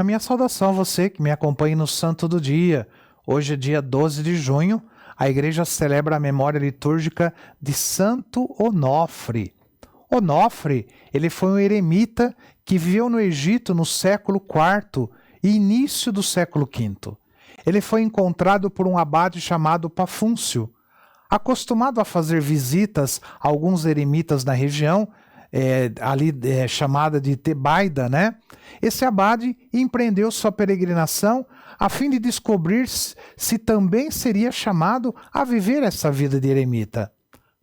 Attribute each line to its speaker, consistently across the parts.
Speaker 1: A minha saudação a você que me acompanha no Santo do Dia. Hoje é dia 12 de junho, a igreja celebra a memória litúrgica de Santo Onofre. Onofre, ele foi um eremita que viveu no Egito no século IV e início do século V. Ele foi encontrado por um abade chamado Pafúncio. Acostumado a fazer visitas a alguns eremitas na região, chamada de Tebaida, né? Esse abade empreendeu sua peregrinação a fim de descobrir se também seria chamado a viver essa vida de eremita.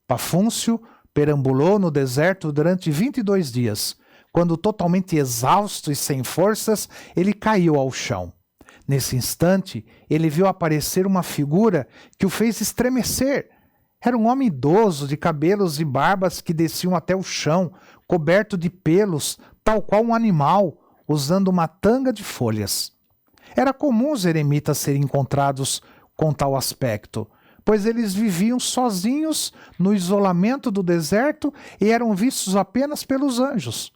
Speaker 1: Pafúncio perambulou no deserto durante 22 dias. Quando totalmente exausto e sem forças, ele caiu ao chão. Nesse instante, ele viu aparecer uma figura que o fez estremecer. Era um homem idoso, de cabelos e barbas que desciam até o chão, coberto de pelos, tal qual um animal, usando uma tanga de folhas. Era comum os eremitas serem encontrados com tal aspecto, pois eles viviam sozinhos no isolamento do deserto e eram vistos apenas pelos anjos.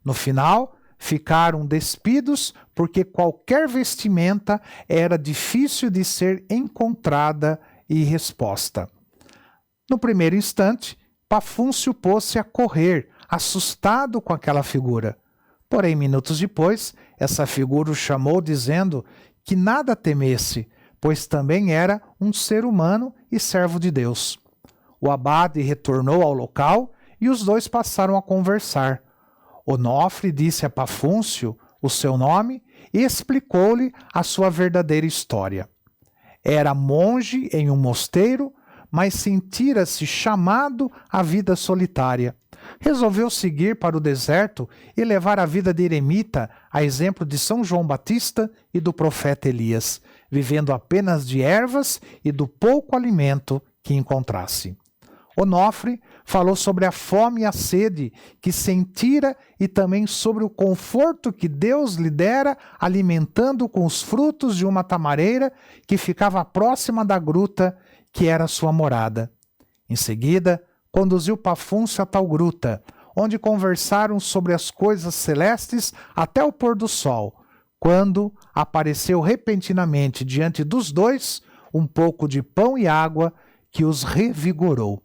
Speaker 1: No final, ficaram despidos porque qualquer vestimenta era difícil de ser encontrada e resposta. No primeiro instante, Pafúncio pôs-se a correr, assustado com aquela figura. Porém, minutos depois, essa figura o chamou dizendo que nada temesse, pois também era um ser humano e servo de Deus. O abade retornou ao local e os dois passaram a conversar. Onofre disse a Pafúncio o seu nome e explicou-lhe a sua verdadeira história. Era monge em um mosteiro, mas sentira-se chamado à vida solitária. Resolveu seguir para o deserto e levar a vida de eremita, a exemplo de São João Batista e do profeta Elias, vivendo apenas de ervas e do pouco alimento que encontrasse. Onofre falou sobre a fome e a sede que sentira e também sobre o conforto que Deus lhe dera alimentando com os frutos de uma tamareira que ficava próxima da gruta que era sua morada. Em seguida, conduziu Pafúncio a tal gruta, onde conversaram sobre as coisas celestes até o pôr do sol, quando apareceu repentinamente diante dos dois um pouco de pão e água que os revigorou.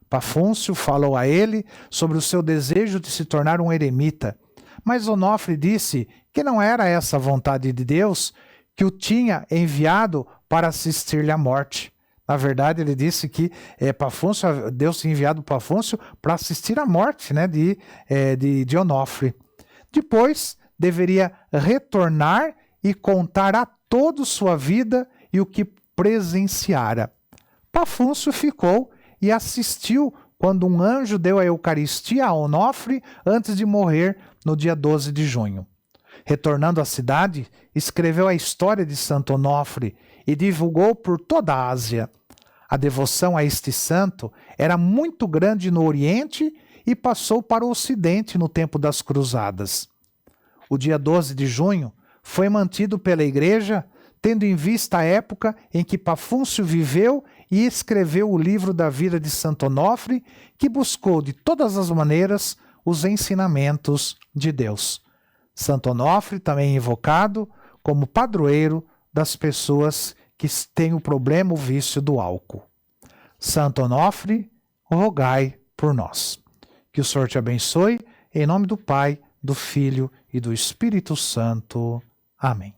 Speaker 1: Pafúncio falou a ele sobre o seu desejo de se tornar um eremita, mas Onofre disse que não era essa a vontade de Deus que o tinha enviado para assistir-lhe à morte. Na verdade, ele disse que Deus tinha enviado Pafúncio para assistir à morte, né, de Onofre. Depois, deveria retornar e contar a todos sua vida e o que presenciara. Pafúncio ficou e assistiu quando um anjo deu a Eucaristia a Onofre antes de morrer no dia 12 de junho. Retornando à cidade, escreveu a história de Santo Onofre e divulgou por toda a Ásia. A devoção a este santo era muito grande no Oriente e passou para o Ocidente no tempo das Cruzadas. O dia 12 de junho foi mantido pela Igreja, tendo em vista a época em que Pafúncio viveu e escreveu o livro da vida de Santo Onofre, que buscou de todas as maneiras os ensinamentos de Deus. Santo Onofre também é invocado como padroeiro das pessoas que têm o problema, o vício do álcool. Santo Onofre, rogai por nós. Que o Senhor te abençoe, em nome do Pai, do Filho e do Espírito Santo. Amém.